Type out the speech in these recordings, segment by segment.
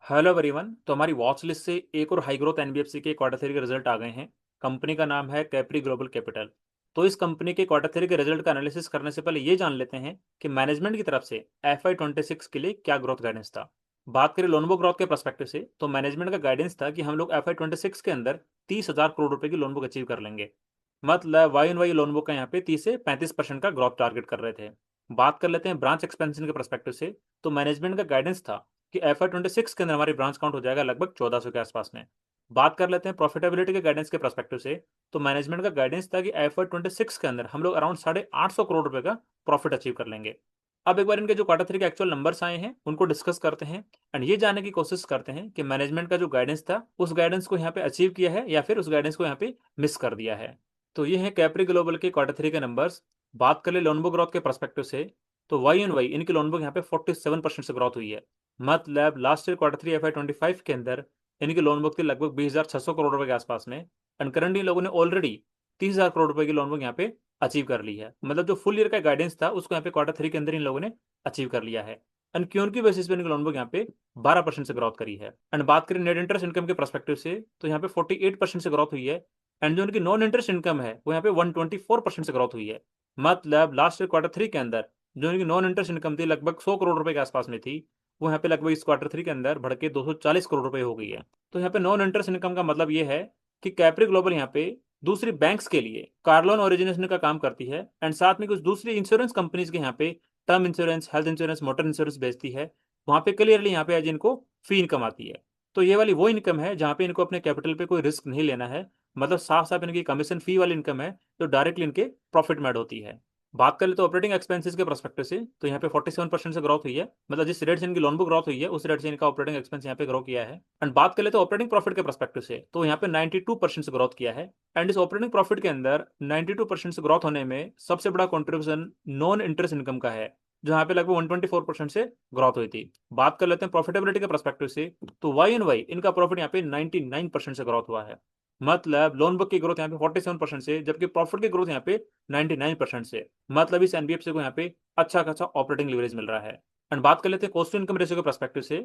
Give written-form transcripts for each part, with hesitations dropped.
Hello everyone. तो हमारी watch list से एक और हाई ग्रोथ एनबीएफसी के क्वार्टर थ्री के रिजल्ट आ गए हैं। कंपनी का नाम है कैप्री ग्लोबल कैपिटल। तो इस कंपनी के क्वार्टर थ्री के रिजल्ट का एनालिसिस करने से पहले ये जान लेते हैं कि मैनेजमेंट की तरफ से FY26 के लिए क्या ग्रोथ गाइडेंस था। बात करें लोन बुक ग्रोथ के परस्पेक्टिव से, तो मैनेजमेंट का गाइडेंस था कि हम लोग FY26 के अंदर 30,000 करोड़ रुपए की लोन बुक अचीव कर लेंगे। मतलब Y N Y loan book का यहाँ पे 30 से 35% का ग्रोथ टारगेट कर रहे थे। बात कर लेते हैं ब्रांच एक्सपेंशन के परस्पेक्टिव से, तो मैनेजमेंट का गाइडेंस था कि FY26 के अंदर हमारी ब्रांच काउंट हो जाएगा लगभग 1400 के आसपास में। बात कर लेते हैं प्रॉफिटेबिलिटी के गाइडेंस के परस्पेक्टिव से, तो मैनेजमेंट का गाइडेंस था कि FY26 के अंदर हम लोग अराउंड 850 करोड़ रुपए का प्रॉफिट अचीव कर लेंगे। अब एक बार इनके जो क्वार्टर थ्री के एक्चुअल नंबर्स आए हैं उनको डिस्कस करते हैं एंड ये जानने की कोशिश करते हैं कि मैनेजमेंट का जो गाइडेंस था उस गाइडेंस को यहाँ पे अचीव किया है या फिर उस गाइडेंस को यहाँ पे मिस कर दिया है। तो ये है कैप्री ग्लोबल के क्वार्टर थ्री के नंबर्स। बात कर ले लोन बुक ग्रोथ के परस्पेक्टिव से, तो वाई एन वाई इनकी लोन बुक यहाँ पे 47% से ग्रोथ हुई है। मतलब last year quarter three FY25 के अंदर इनकी लोन बुक थी लगभग 20,600 करोड़ रुपए के आसपास में। एंड करंटली लोगों ने ऑलरेडी 30,000 करोड़ रुपए की लोन बुक यहाँ पे अचीव कर ली है। मतलब जो फुल ईयर का गाइडेंस था उसको यहाँ पे क्वार्टर थ्री के अंदर इन लोगों ने अचीव कर लिया है। एंड क्यों की बेसिस पे इनकी लोन बुक यहाँ पे 12% से ग्रोथ करी है। एंड बात करें नेट इंटरेस्ट इनकम के परस्पेक्टिव से, तो यहाँ पे 48% से ग्रोथ हुई है। एंड जो इनकी नॉन इंटरेस्ट इनकम है वो यहाँ पे 124% से ग्रोथ हुई है। मतलब लास्ट ईयर क्वार्टर थ्री के अंदर जो इनकी नॉन इंटरेस्ट इनकम थी लगभग 100 करोड़ रुपए के आसपास में थी, वो यहाँ पे लगभग इस क्वार्टर थ्री के अंदर बढ़ के 240 करोड़ रुपए हो गई है। तो यहाँ पे नॉन इंटरेस्ट इनकम का मतलब ये है कि कैप्री ग्लोबल यहाँ पे दूसरी बैंक्स के लिए कार लोन ओरिजिनेशन का काम करती है एंड साथ में कुछ दूसरी इंश्योरेंस कंपनीज के यहाँ पे term insurance, health insurance, motor insurance बेचती है। वहां पे क्लियरली यहाँ पे आज इनको फी इनकम आती है। तो ये वाली वो इनकम है जहाँ पे इनको अपने कैपिटल पे कोई रिस्क नहीं लेना है। मतलब साफ साफ इनकी कमीशन फी वाली इनकम है जो डायरेक्टली इनके प्रॉफिट में ऐड होती है। बात कर ले तो ऑपरेटिंग एक्सपेंसेस के परस्पेक्टिव से, तो यहाँ पे 47% से ग्रोथ हुई है। मतलब जिस रेट से इनकी लोन बुक ग्रोथ हुई है उस रेट से इनका ऑपरेटिंग एक्सपेंस यहाँ पे ग्रो किया है। एंड बात कर ले तो ऑपरेटिंग प्रॉफिट के परस्पेक्टिव से, तो यहाँ पे 92% से ग्रोथ किया है। एंड इस ऑपरेटिंग प्रॉफिट के अंदर 92% से ग्रोथ होने में सबसे बड़ा कॉन्ट्रीब्यूशन नॉन इंटरेस्ट इनकम का है, जो यहाँ पे लगभग 124% से ग्रोथ हुई थी। बात कर लेते हैं प्रॉफिटेबिलिटी के परस्पेक्टिव से, तो वाई एन वाई इनका प्रॉफिट यहाँ पे 99% से ग्रोथ हुआ है। मतलब लोन बुक की ग्रोथ यहाँ पे 47% से, जबकि प्रॉफिट की ग्रोथ यहाँ पे 99% से। मतलब इस एनबीएफसी को यहाँ पे अच्छा खासा ऑपरेटिंग लिवरेज मिल रहा है। एंड बात कर लेते हैं कॉस्ट टू इनकम रेशियो के परस्पेक्टिव से,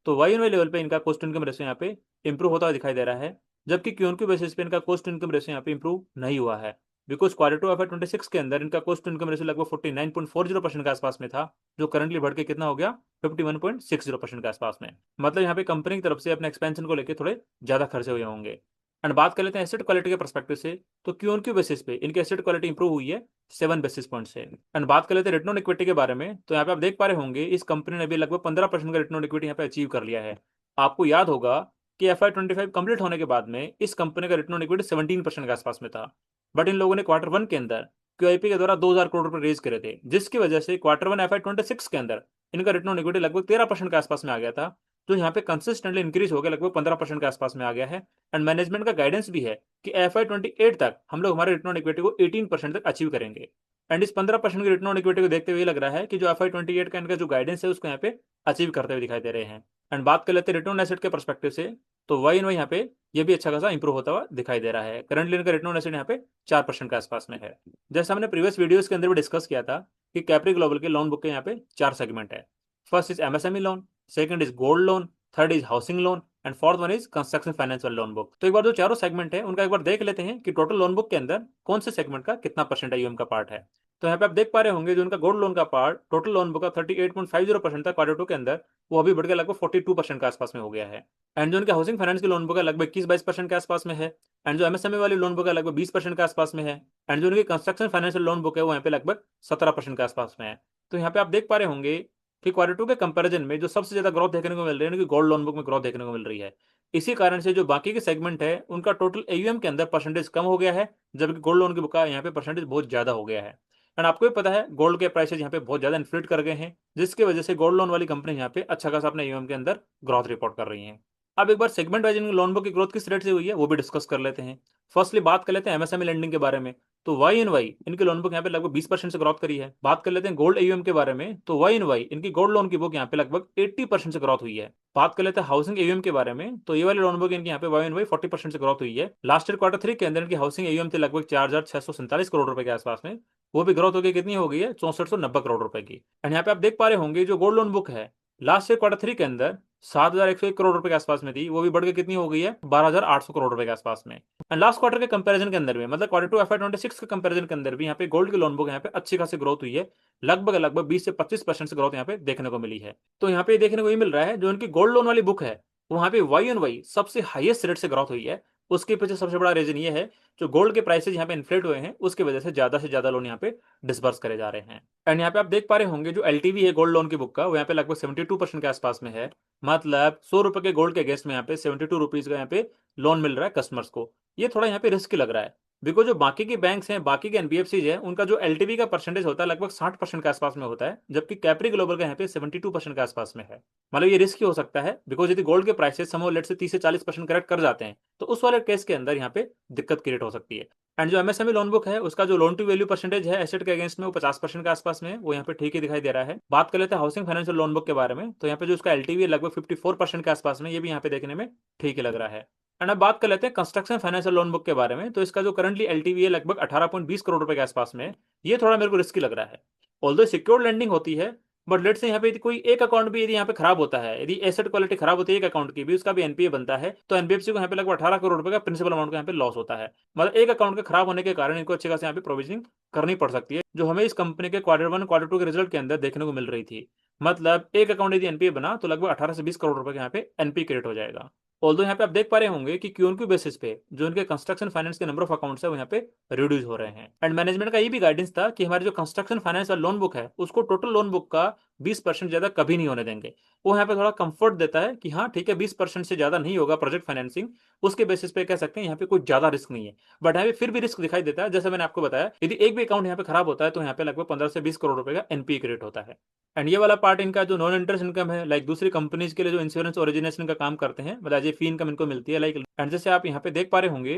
तो वाई एन वाई लेवल पे इनका कॉस्ट टू इनकम रेशियो यहाँ पे इंप्रूव होता हुआ दिखाई दे रहा है, जबकि क्यूएनक्यू बेसिस पे इनका कॉस्ट टू इनकम रेशियो यहाँ पे इंप्रूव नहीं हुआ है। बिकॉज क्वार्टर टू FY26 के अंदर इनका कॉस्ट टू इनकम रेशियो लगभग 49.40% के आसपास में था, जो करंटली बढ़ के कितना हो गया 51.60% के आसपास में। मतलब यहाँ पे कंपनी की तरफ से अपने एक्सपेंशन को लेकर थोड़े ज्यादा खर्चे हुए होंगे। एंड बात कर लेते हैं एसेट क्वालिटी के परस्पेक्टिव से, तो क्यू ऑन क्यू बेसिस पे इनकी एसेट क्वालिटी इंप्रूव हुई है 7 बेसिस पॉइंट से। एंड बात कर लेते हैं रिटर्न ऑन इक्विटी के बारे में, तो यहाँ पे आप देख पा रहे होंगे इस कंपनी ने भी लगभग 15% का रिटर्न ऑन इक्विटी यहाँ पे अचीव कर लिया है। आपको याद होगा कि FY25 कंप्लीट होने के बाद में इस कंपनी का रिटर्न ऑन इक्विटी 17% के आसपास में था। बट इन लोगों ने क्वार्टर वन के अंदर QIP के द्वारा 2,000 करोड़ रुपए रेज करे थे, जिसकी वजह से क्वार्टर वन FY26 के अंदर इनका रिटर्न ऑन इक्विटी लगभग 13% के आसपास में आ गया था, जो यहाँ पे कंसिस्टेंटली इंक्रीज हो गया लगभग 15% के आसपास में आ गया है। एंड मैनेजमेंट का गाइडेंस भी है कि FY28 तक हम लोग हमारे रिटर्न ऑन इक्विटी को 18% तक अचीव करेंगे। एंड इस 15% की रिटर्न ऑन इक्विटी को देखते हुए लग रहा है कि जो FY28 का इनका जो गाइडेंस है उसको यहाँ पे अचीव करते हुए दिखाई दे रहे हैं। एंड बात कर लेते हैं रिटर्न एसेट के परस्पेक्टिव से, तो वाई एन वाई यहाँ पे ये भी अच्छा खासा इंप्रूव होता हुआ दिखाई दे रहा है। करंटली इनका रिटर्न एसेट यहाँ पे 4% के आसपास में है। जैसे हमने प्रीवियस वीडियोस के अंदर भी डिस्कस किया था कि कैप्री ग्लोबल के लोन बुक के यहाँ पे 4 सेगमेंट है। First is MSME loan, second is gold loan, third is housing loan and fourth one is construction financial loan book. तो एक बार जो चारों सेगमेंट है उनका एक बार देख लेते हैं कि टोटल लोन बुक के अंदर कौन से सेगमेंट का कितना परसेंट AUM का पार्ट है। तो यहाँ पे आप देख पा रहे होंगे जो उनका गोल्ड लोन का पार्ट टोटल लोन बुक का 38.50% था क्वार्टर टू के अंदर, वो अभी बढ़ के लगभग 42% के आसपास में हो गया है। एंड जो उनके हाउसिंग फाइनेंस की लोन बुक है लगभग 21-22% के आसपास में है। एंड जो MSME वाली लोन बुक है लगभग 20% के आसपास में है। एंड जो उनकी कंस्ट्रक्शन फाइनेंशियल लोन बुक है वो यहाँ पे लगभग 17% के आसपास में है। तो यहाँ पे आप देख पा रहे होंगे कि क्वार्टर टू के कंपैरिजन में जो सबसे ज्यादा ग्रोथ देखने को मिल रही है उनकी गोल्ड लोन बुक में ग्रोथ देखने को मिल रही है। इसी कारण से जो बाकी के सेगमेंट है उनका टोटल AUM के अंदर परसेंटेज कम हो गया है, जबकि गोल्ड लोन की बुक का यहाँ पे परसेंटेज बहुत ज्यादा हो गया है। एंड आपको भी पता है गोल्ड के प्राइसेज यहाँ पे बहुत ज्यादा इन्फ्लेट कर गए हैं, जिसकी वजह से गोल्ड लोन वाली कंपनी यहाँ पे अच्छा खासा अपने AUM के अंदर ग्रोथ रिपोर्ट कर रही है। अब एक बार सेगमेंट वाइज इनकी लोन बुक की ग्रोथ किस रेट से हुई है वो भी डिस्कस कर लेते हैं। फर्स्टली बात कर लेते हैं MSME लेंडिंग के बारे में, तो वाई एन वाई इनकी लोन बुक यहाँ पे लगभग 20% से ग्रोथ करी है। बात कर लेते हैं गोल्ड AUM के बारे में, तो वाई एन वाई इनकी गोल्ड लोन की बुक यहाँ पे लगभग 80% से ग्रोथ हुई है। बात कर लेते हैं हाउसिंग AUM के बारे में, तो ये वाली लोन बुक इनकी यहाँ पे वाई एन वाई 40% से ग्रोथ हुई है। लास्ट ईयर क्वार्टर थ्री के अंदर इनकी हाउसिंग AUM थे लगभग 4,647 करोड़ रुपए के आसपास में, वो भी ग्रोथ होकर कितनी हो गई है 6490 करोड़ रुपए की। एंड यहाँ पे आप देख पा रहे होंगे जो गोल्ड लोन बुक है लास्ट ईयर क्वार्टर थ्री के अंदर 7,101 करोड़ रुपए के आसपास में थी, वो भी बढ़ के कितनी हो गई है 12,800 करोड़ रुपए के आसपास में। एंड लास्ट क्वार्टर के कंपैरिजन के अंदर भी, मतलब क्वार्टर 2 FY26 के कंपैरिजन के अंदर भी यहाँ पे गोल्ड की लोन बुक यहाँ पे अच्छी खासी ग्रोथ हुई है, लगभग 20 से 25% से ग्रोथ यहाँ पे देखने को मिली है। तो यहाँ पे देखने को ये मिल रहा है जो उनकी गोल्ड लोन वाली बुक है वहां पे वाई ऑन वाई सबसे हाईएस्ट रेट से ग्रोथ हुई है। उसके पीछे सबसे बड़ा रीजन ये है जो गोल्ड के प्राइसेज यहाँ पे इन्फ्लेट हुए हैं उसकी वजह से ज्यादा लोन यहाँ पे डिसबर्स करे जा रहे हैं। एंड यहाँ पे आप देख पा रहे होंगे जो एलटीवी है गोल्ड लोन की बुक का वो यहाँ पे लगभग 72% के आसपास में है। मतलब 100 रुपए के गोल्ड के अगेंस्ट में यहाँ पे 72 रुपीज का यहाँ पे लोन मिल रहा है कस्टमर्स को। ये थोड़ा यहाँ पे रिस्की लग रहा है बिकॉज जो बाकी के बैंक्स हैं, बाकी के एनबीएफसी है, उनका जो एलटीवी का परसेंटेज होता है लगभग 60% के आसपास में होता है, जबकि कैप्री ग्लोबल का यहाँ पे 72% के आसपास में है। मतलब ये रिस्की हो सकता है बिकॉज यदि गोल्ड के प्राइसेस समो लेट से 30 से 40% करेक्ट कर जाते हैं तो उस वाले केस के अंदर यहाँ पे दिक्कत क्रिएट हो सकती है। एंड जो एमएसएमई लोन बुक है उसका जो लोन टू वैल्यू परसेंटेज है एसेट के अगेंस्ट में वो 50% के आसपास में है, वो यहाँ पे ठीक ही दिखाई दे रहा है। बात कर लेते हैं हाउसिंग फाइनेंशियल लोन बुक के बारे में, तो यहाँ पे जो उसका एलटीवी है लगभग 54% के आसपास में, ये भी यहाँ पे देखने में ठीक ही लग रहा है। एंड अब बात कर लेते हैं कंस्ट्रक्शन फाइनेंशियल लोन बुक के बारे में, तो इसका जो करंटली एलटीवी है लगभग 18.20 करोड़ रुपए के आसपास में है। ये थोड़ा मेरे को रिस्की लग रहा है। ऑल्दो सिक्योर लेंडिंग होती है बट लेट से यहाँ पे यदि कोई एक अकाउंट भी यदि यहाँ पे खराब होता है, यदि एसेट क्वालिटी खराब होती है एक अकाउंट की भी, उसका भी एनपीए बनता है, तो एनबीएफसी को यहाँ पे लगभग 18 करोड़ रुपए का प्रिंसिपल अमाउंट का यहाँ पे लॉस होता है। मतलब एक अकाउंट के खराब होने के कारण इनको अच्छे खासे यहाँ पे प्रोविजनिंग करनी पड़ सकती है, जो हमें इस कंपनी के क्वार्टर 1 क्वार्टर 2 के रिजल्ट के अंदर देखने को मिल रही थी। मतलब एक अकाउंट यदि एनपीए बना तो लगभग 18 से 20 करोड़ रुपए का यहाँ पे एनपी क्रिएट हो जाएगा। ऑल्दो यहाँ पे आप देख पा रहे होंगे कि क्यू ऑन क्यू बेसिस पे जो इनके कंस्ट्रक्शन फाइनेंस के नंबर ऑफ अकाउंट्स है वो यहाँ पे रिड्यूस हो रहे हैं। एंड मैनेजमेंट का ये भी गाइडेंस था कि हमारी जो कंस्ट्रक्शन फाइनेंस और लोन बुक है उसको टोटल लोन बुक का 20% ज्यादा कभी नहीं होने देंगे। वो यहाँ पे थोड़ा कंफर्ट देता है कि हाँ ठीक है 20% से ज्यादा नहीं होगा प्रोजेक्ट फाइनेंसिंग, उसके बेसिस पे कह सकते हैं यहाँ पे कुछ ज्यादा रिस्क नहीं है। बट यहाँ पे फिर भी रिस्क दिखाई देता है, जैसे मैंने आपको बताया यदि एक भी अकाउंट यहाँ पे खराब होता है तो यहाँ पे लगभग 15 से 20 करोड़ रुपए का एनपी क्रिएट होता है। एंड ये वाला पार्ट इनका जो नॉन इंटरेस्ट इनकम है, लाइक दूसरी कंपनीज के लिए जो इंश्योरेंस ओरिजिनेशन का काम करते हैं, मतलब ये फी इनकम इनको मिलती है लाइक। एंड जैसे आप यहाँ पे देख पा रहे होंगे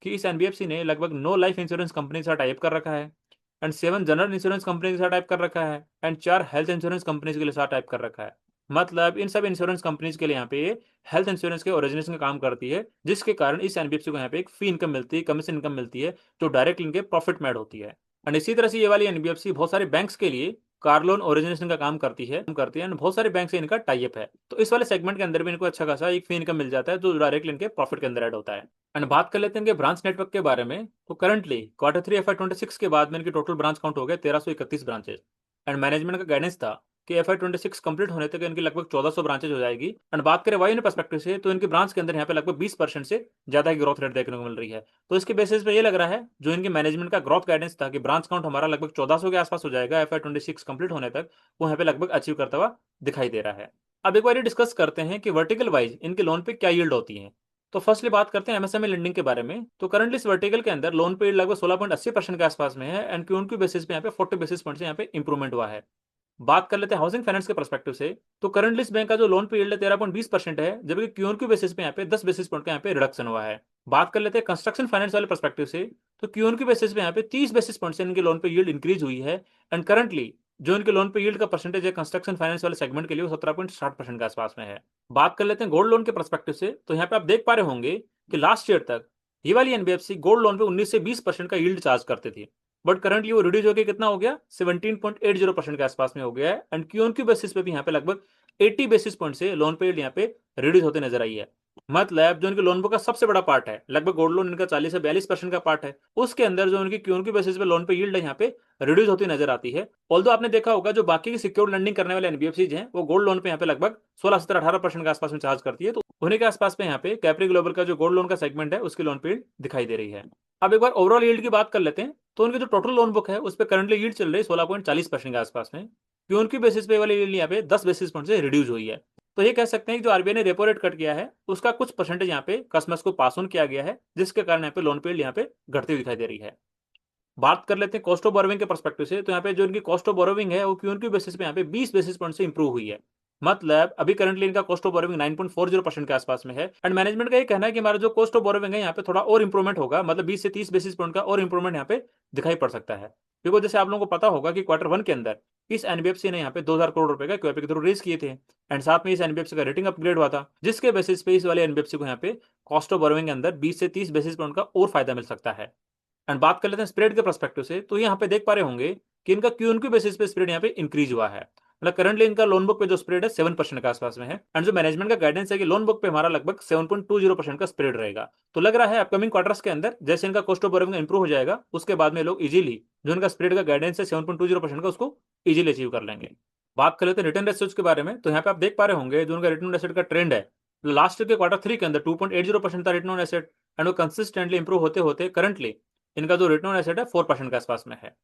कि इस एनबीएफसी ने लगभग 9 लाइफ इंश्योरेंस कंपनी के साथ टाइप कर रखा है, एंड 7 जनरल इंश्योरेंस कंपनी के साथ टाइप कर रखा है, एंड 4 हेल्थ इंश्योरेंस कंपनीज के लिए साथ टाइप कर रखा है। मतलब इन सब इंश्योरेंस कंपनीज के लिए यहाँ पे हेल्थ इंश्योरेंस के ओरिजिनेशन का काम करती है, जिसके कारण इस एनबीएफसी को यहाँ पे एक फी इनकम मिलती है, कमीशन इनकम मिलती है, जो डायरेक्ट इनके प्रॉफिट में ऐड होती है। एंड इसी तरह से ये वाली एनबीएफसी बहुत सारे बैंक्स के लिए कार लोन ओरिजिनेशन का काम करती है एंड बहुत सारे बैंक से इनका टाइप है, तो इस वाले सेगमेंट के अंदर भी इनको अच्छा खासा एक फी इनकम मिल जाता है जो डायरेक्टली इनके प्रॉफिट के अंदर ऐड होता है। एंड बात कर लेते हैं इनके ब्रांच नेटवर्क के बारे में, तो करंटली क्वार्टर 3 FY26 के बाद में इनकी टोटल ब्रांच काउंट हो गया 1331 ब्रांचेस। एंड मैनेजमेंट का गाइडेंस था कि FY26 कंप्लीट होने तक इनकी लगभग 1400 ब्रांचेज हो जाएगी। एंड बात करें वाई पर्सपेक्टिव से तो इनकी ब्रांच के अंदर यहाँ पे लगभग 20% से ज्यादा की ग्रोथ रेट देखने को मिल रही है। तो इसके बेसिस पे ये लग रहा है जो इनके मैनेजमेंट का ग्रोथ गाइडेंस था कि ब्रांच काउंट हमारा लगभग 1400 के आसपास हो जाएगा FY26 कंप्लीट होने तक, वो यहाँ पे लगभग अचीव करता हुआ दिखाई दे रहा है। अब एक बार डिस्कस करते हैं कि वर्टिकल वाइज इनके लोन पे क्या यील्ड होती है। तो फर्स्टली बात करते हैं एमएसएमई लेंडिंग के बारे में, तो करंटली इस वर्टिकल के अंदर लोन पे यील्ड लगभग 16.80% के आसपास में है, and Q on Q basis पे यहाँ पे 40 बेसिस पॉइंट से यहाँ पे इंप्रूवमेंट हुआ है। बात कर लेते हैं हाउसिंग फाइनेंस के पर्सपेक्टिव से, तो करंटली इस बैंक का जो लोन पे यील्ड है 13.20% है, जबकि क्यूएनक्यू बेसिस पे यहाँ पे 10 बेसिस पॉइंट का यहाँ पे रिडक्शन हुआ है। बात कर लेते हैं कंस्ट्रक्शन फाइनेंस वाले पर्सपेक्टिव से, तो क्यूएनक्यू बेसिस पे यहाँ पे 30 बेसिस पॉइंट से इनके लोन पे यील्ड इंक्रीज हुई है। एंड करंटली जो इनके लोन पे यील्ड का परसेंटेज है कंस्ट्रक्शन फाइनेंस वाले सेगमेंट के लिए वो 17.60% के आसपास में है। बात कर लेते हैं गोल्ड लोन के पर्सपेक्टिव से, तो यहाँ पे आप देख पा रहे होंगे कि लास्ट ईयर तक ये वाली एनबीएफसी गोल्ड लोन पे 19 से 20% का यील्ड चार्ज करते थे, बट करंटली वो रिड्यूस होकर कितना हो गया 17.80% के आसपास में हो गया है। And Q on Q basis पे भी यहाँ पे लगभग 80 बेसिस पॉइंट से लोन पे यहाँ पे रिड्यूस होते नजर आई है। मतलब जो इनके लोन बुक का सबसे बड़ा पार्ट है, लगभग गोल्ड लोन इनका 40 से 42% का पार्ट है, उसके अंदर जो उनकी क्यू ऑन क्यू बेसिस पे लोन पे यील्ड है यहाँ पे रिड्यूस होती नजर आती है। ऑल्दो आपने देखा होगा जो बाकी की सिक्योर लैंडिंग करने वाले एनबीएफसी हैं वो गोल्ड लोन पे यहाँ पे लगभग 16 से 18% के आसपास में चार्ज करती है, तो उन्हीं के आसपास में यहाँ पे कैप्री ग्लोबल का जो गोल्ड लोन का सेगमेंट है उसकी लोन पे यील्ड दिखाई दे रही है। अब एक बार ओवरऑल यील्ड की बात कर लेते हैं, तो उनकी जो टोटल लोन बुक है उस पर करंटली यील्ड चल रही है 16.40% के आसपास में, क्यों उनकी बेसिस पे वाली यील्ड यहाँ पे 10 बेसिस पॉइंट से रिड्यूस हुई है। तो ये कह सकते हैं कि जो आरबीआई ने रेपो रेट कट किया है उसका कुछ परसेंटेज यहाँ पे कस्टमर्स को पास ऑन किया गया है, जिसके कारण यहाँ पे लोन पे यील्ड यहाँ पे घटती हुई दिखाई दे रही है। बात कर लेते हैं कॉस्ट ऑफ बोरोविंग के पर्सपेक्टिव से, तो यहाँ पे जो इनकी कॉस्ट ऑफ बोरोविंग है वो क्यू बेसिस पे यहाँ पे 20 बेसिस पॉइंट से इंप्रूव हुई है। मतलब अभी करंटली इनका कॉस्ट ऑफ बोरोविंग 9.40% के आसपास में है। एंड मैनेजमेंट का ये कहना है कि हमारा जो कॉस्ट ऑफ बोरोविंग है यहाँ पे थोड़ा और इंप्रूवमेंट होगा, मतलब 20 से 30 बेसिस पॉइंट का और इंप्रूवमेंट यहाँ पे दिखाई पड़ सकता है। बिकॉज जैसे आप लोगों को पता होगा कि क्वार्टर 1 के अंदर इस एनबीएफसी ने यहाँ पे 2000 करोड़ रुपए का क्यूआईपी के थ्रू रेज किए थे, एंड साथ में इस एनबीएफसी का रेटिंग अपग्रेड हुआ था, जिसके बेसिस पे इस वाले एनबीएफसी को यहाँ पे कॉस्ट ऑफ बोरोविंग के अंदर 20 से 30 बेसिस पॉइंट का और फायदा मिल सकता है। एंड बात कर लेते हैं स्प्रेड के पर्सपेक्टिव से, तो यहाँ पे देख पा रहे होंगे कि इनका क्यू बेसिस पे स्प्रेड यहाँ पे इंक्रीज हुआ है। मतलब करंटली इनका लोन बुक पे जो स्प्रेड है 7% के आसपास में है, एंड जो मैनेजमेंट का गाइडेंस है कि लोन बुक पे हमारा लगभग 7.20% का स्प्रेड रहेगा। तो लग रहा है अपकमिंग क्वार्टर्स के अंदर जैसे इनका कॉस्ट ऑफ बोरोइंग इंप्रूव हो जाएगा, उसके बाद में लोग इजीली जो इनका स्प्रेड का गाइडेंस है 7.20% का, उसको इजीली अचीव कर लेंगे। बात कर लेते हैं रिटर्न रेशियोज के बारे में। तो यहाँ पे आप देख पा रहे होंगे जो उनका रिटर्न ऑन एसेट का ट्रेंड है, लास्ट के क्वार्टर 3 के अंदर 2.80% था रिटर्न ऑन एसेट, एंड वो कंसिस्टेंटली इंप्रूव होते होते करंटली इनका जो रिटर्न ऑन एसेट है 4% के आसपास में है।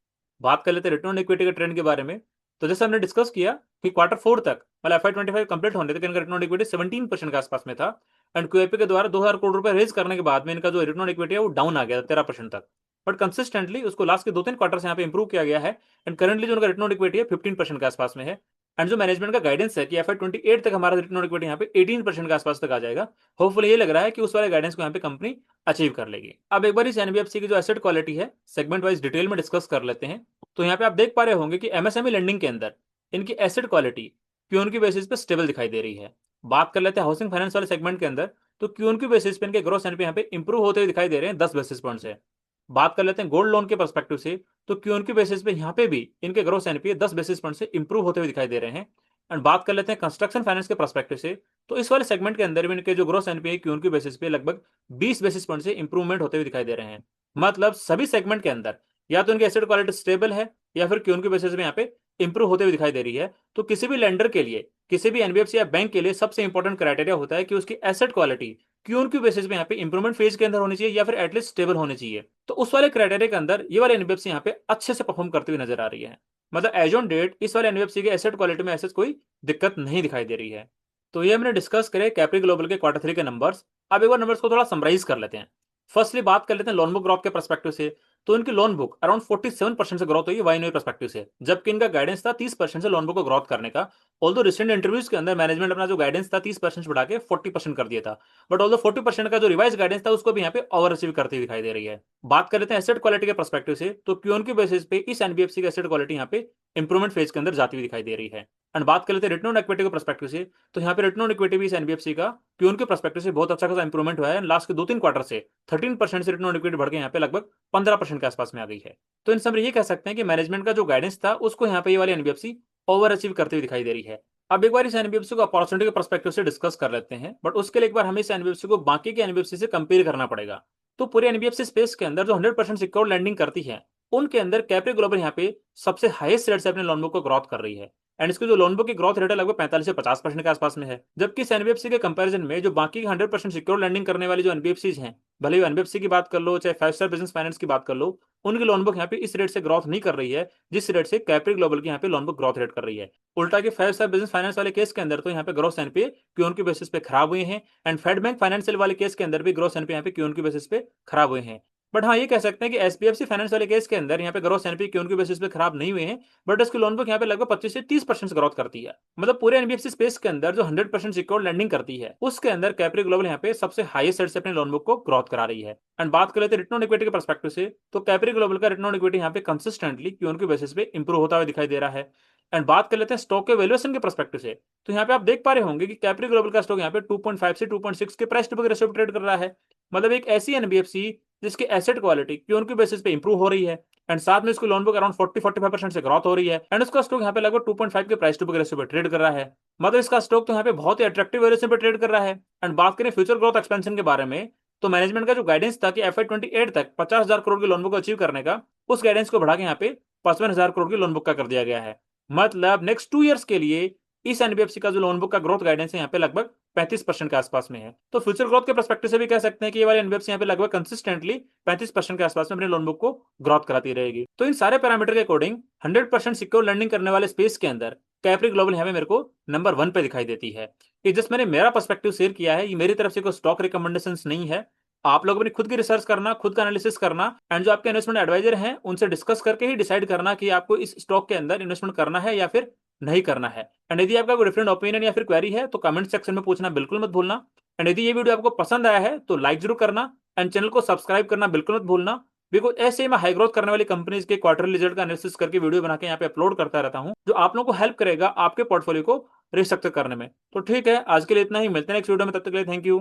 बात कर लेते हैं रिटर्न ऑन इक्विटी के ट्रेंड के बारे में। तो जैसे हमने डिस्कस किया कि क्वार्टर 4 तक मतलब FY25 कंप्लीट होने तक इनका रिटर्न ऑन इक्विटी 17% के आसपास में था, एंड QIP के द्वारा 2000 करोड़ रुपए रेज करने के बाद में इनका जो रिटर्न ऑन इक्विटी है वो डाउन आ गया 13% तक। बट कंसिस्टेंटली उसको लास्ट के 2-3 क्वार्टर से यहाँ पे इंप्रूव किया गया है, एंड करंटली जो उनका रिटर्न ऑन इक्विटी है 15% के आसपास में है। एंड जो मैनेजमेंट का गाइडेंस है कि FY28 तक हमारा रिटर्न ऑन इक्विटी यहाँ पे 18% के आसपास तक आ जाएगा। होपफुली ये लग रहा है कि उस वाले गाइडेंस को यहाँ पे कंपनी अचीव कर लेगी। अब एक बार इस एनबीएफसी की जो एसेट क्वालिटी है सेगमेंट वाइज डिटेल में डिस्कस कर लेते हैं। तो यहाँ पे आप देख पा रहे होंगे कि एमएसएमई लेंडिंग के अंदर इनकी एसेट क्वालिटी क्यून की बेसिस पे स्टेबल दिखाई दे रही है। बात कर लेते हैं हाउसिंग फाइनेंस वाले सेगमेंट के अंदर, तो क्यून की बेसिस पे इनके ग्रोस एनपी यहाँ पे इंप्रूव होते हुए दिखाई दे रहे हैं 10 बेसिस पॉइंट से। बात कर लेते हैं गोल्ड लोन के पर्सपेक्टिव से, तो क्यून की बेसिस पे यहाँ पे भी इनके ग्रोस एनपी 10 बेसिस पॉइंट से इंप्रूव होते हुए दिखाई दे रहे हैं। एंड बात कर लेते हैं कंस्ट्रक्शन फाइनेंस के पर्सपेक्टिव से, तो इस वाले सेगमेंट के अंदर भी इनके जो ग्रोस एनपी क्यून की बेसिस पे लगभग 20 बेसिस पॉइंट से इंप्रूवमेंट होते हुए दिखाई दे रहे हैं। मतलब सभी सेगमेंट के अंदर या तो इनकी एसेट क्वालिटी स्टेबल है या फिर क्यून की बेसिस पे यहाँ पे इंप्रूव होते हुए दिखाई दे रही है। तो किसी भी लेंडर के लिए, किसी भी एनबीएफसी या बैंक के लिए सबसे इंपॉर्टेंट क्राइटेरिया होता है कि उसकी एसेट क्वालिटी क्यून की बेसिस पे यहाँ पे इंप्रूवमेंट फेज के अंदर होनी चाहिए या फिर एटलीस्ट स्टेबल होनी चाहिए। तो उस वाले क्राइटेरिया के अंदर ये वाले एनबीएफसी यहाँ पे अच्छे से परफॉर्म करते हुए नजर आ रही है। मतलब एज ऑन डेट इस वाले एनबीएफसी के एसेट क्वालिटी में ऐसे कोई दिक्कत नहीं दिखाई दे रही है। तो ये हमने डिस्कस करे कैप्री ग्लोबल के क्वार्टर 3 के नंबर्स। अब एक बार नंबर्स को थोड़ा समराइज कर लेते हैं। फर्स्टली बात कर लेते हैं लोन बुक ग्रोथ के पर्सपेक्टिव से। तो इनकी लोन बुक अराउंड 47% से ग्रोथ हुई है वाई पर्सपेक्टिव से, जबकि इनका गाइडेंस था 30% से लोन बुक को ग्रोथ करने का। ऑल्दो रिसेंट इंटरव्यूज के अंदर मैनेजमेंट अपना जो गाइडेंस था 30% बढ़ा के 40% कर दिया था, बट ऑल्दो 40% का जो रिवाइज गाइडेंस था उसको भी यहाँ पे ओवर अचीव करती हुई दिखाई दे रही है। बात कर लेते हैं एसेट क्वालिटी के पर्सपेक्टिव से, तो क्यून की बेसिस पे इस एनबीएफसी की एसेट क्वालिटी यहाँ पे इंप्रूवमेंट फेज के अंदर जाती हुई दिखाई दे रही है। एंड बात कर लेते हैं रिटर्न ऑन इक्विटी के पर्सपेक्टिव से, तो यहाँ पे रिटर्न ऑन इक्विटी भी इस एनबीएफसी का क्यून के पर्सपेक्टिव से बहुत अच्छा खासा इंप्रूवमेंट हुआ है। लास्ट के 2-3 क्वार्टर से 13% से रिटर्न ऑन इक्विटी बढ़ के यहाँ पे लगभग 15% के आसपास में आ गई है। तो इन सब ये कह सकते हैं कि मैनेजमेंट का जो गाइडेंस था उसको यहाँ पे ये वाली एनबीएफसी ओवर अचीव करते हुए दिखाई दे रही है। अब एक बार इस एनबीएफसी को अपॉर्चुनिटी के पर्सपेक्टिव से डिस्कस कर लेते हैं, बट उसके लिए एक बार हमें इस एनबीएफसी को बाकी के एनबीएफसी से कंपेयर करना पड़ेगा। तो पूरे एनबीएफसी स्पेस के अंदर जो 100% सिक्योर लैंडिंग करती है उनके अंदर कैप्री ग्लोबल यहाँ पे सबसे हाईएस्ट रेट से अपने लोन बुक को ग्रोथ कर रही है, एंड इसकी जो लोन बुक की ग्रोथ रेट है लगभग 45 से 50% के आसपास में है। जबकि इस एनबीएफसी के कंपैरिजन में जो बाकी 100% सिक्योर लैंडिंग करने वाली जो एनबीएफसीज हैं, भले ही एनबीएफसी की बात कर लो चाहे 5 स्टार बिजनेस फाइनेंस की बात कर लो, उनकी लोन बुक यहाँ पे इस रेट से ग्रोथ नहीं कर रही है जिस रेट से कैप्री ग्लोबल की यहाँ पे लोन बुक ग्रोथ रेट कर रही है। उल्टा के 5 स्टार बिजनेस फाइनेंस वाले केस के अंदर तो यहाँ पे ग्रोस एनपीए क्यून की बेसिस पे खराब हुए हैं, एंड फेड बैंक फाइनेंशियल वाले केस के अंदर भी ग्रोस एनपीए यहाँ पे क्यून की बेसिस पे खराब हुए हैं। बट हाँ ये कह सकते हैं कि एसबीएफसी फाइनेंस वाले केस के अंदर यहाँ पे ग्रोस एनपी क्यों उनकी बेसिस पे खराब नहीं हुए हैं, बट इसकी लोन बुक यहाँ पे लगभग 25 से 30% ग्रोथ करती है। मतलब पूरे एनबीएफसी स्पेस के अंदर जो 100% सिक्योर लैंडिंग करती है उसके अंदर कैप्री ग्लोबल यहाँ पे सबसे हाईएस्ट रेट से अपने लोन बुक को ग्रोथ करा रही है। एंड बात कर लेते हैं रिटर्न ऑन इक्विटी के पर्सपेक्टिव से, तो कैप्री ग्लोबल का रिटर्न ऑन इक्विटी यहाँ पे कंसिस्टेंटली क्यों उनकी बेसिस पे इंप्रूव होता हुआ दिखाई दे रहा है। एंड बात कर लेते हैं स्टॉक के वैल्यूएशन के पर्सपेक्टिव से, तो यहाँ पे आप देख पा रहे होंगे कि कैप्री ग्लोबल का स्टॉक यहाँ पे 2.5 से 2.6 के price to book ratio trade कर रहा है। मतलब एक ऐसी एनबीएफसी जिसकी एसेट क्वालिटी क्यों की बेसिस पे इंप्रूव हो रही है, एंड साथ में इसकी लोन बुक अराउंड 40-45% से ग्रोथ हो रही है, एंड उसका स्टॉक यहाँ पे लगभग 2.5 के प्राइस टू बुक रेशियो पे ट्रेड कर रहा है। मतलब इसका स्टॉक तो यहाँ पे बहुत ही अट्रैक्टिव वैल्यूएशन पे ट्रेड कर रहा है। एंड बात करें फ्यूचर ग्रोथ एक्सपेंशन के बारे में, तो मैनेजमेंट का जो गाइडेंस था कि FY28 तक 50,000 करोड़ की लोन बुक को अचीव करने का, उस गाइडेंस को बढ़ा के यहाँ पे 55,000 करोड़ की लोन बुक का कर दिया गया है। मतलब नेक्स्ट 2 ईयर्स के लिए इस एनबीएफसी का जो लोन बुक का ग्रोथ गाइडेंस है यहाँ पे लगभग 35% के आसपास में है। तो फ्यूचर ग्रोथ के पर्सपेक्टिव से भी कह सकते हैं कि ये वाली एनबीएफसी यहाँ पे लगभग कंसिस्टेंटली 35% के आसपास में अपने लोन बुक को ग्रोथ कराती रहेगी। तो इन सारे पैरामीटर के अकॉर्डिंग 100% सिक्योर लैंडिंग करने वाले स्पेस के अंदर कैप्री ग्लोबल यहाँ पे मेरे को नंबर 1 पे दिखाई देती है। ये जस्ट मैंने मेरा पर्सपेक्टिव शेयर किया है, ये मेरी तरफ से कोई स्टॉक रिकमेंडेशन नहीं है। आप लोग अपनी खुद की रिसर्च करना, खुद का एनालिसिस करना, एंड जो आपके इन्वेस्टमेंट एडवाइजर हैं उनसे डिस्कस करके ही डिसाइड करना कि आपको इस स्टॉक के अंदर इन्वेस्टमेंट करना है या फिर नहीं करना है। एंड यदि आपका कोई डिफरेंट ओपिनियन या फिर क्वेरी है तो कमेंट सेक्शन में पूछना बिल्कुल मत भूलना। एंड यदि ये वीडियो आपको पसंद आया है तो लाइक जरूर करना, एंड चैनल को सब्सक्राइब करना बिल्कुल मत भूलना। बिकॉज ऐसे ही मैं हाई ग्रोथ करने वाली कंपनीज के क्वार्टरली रिजल्ट का एनालिसिस करके वीडियो बना के यहाँ पे अपलोड करता रहता हूँ, जो आप लोगों को हेल्प करेगा आपके पोर्टफोलियो को रिस्ट्रक्चर करने में। तो ठीक है, आज के लिए इतना ही, मिलते हैं नेक्स्ट वीडियो में, तब तक के लिए थैंक यू।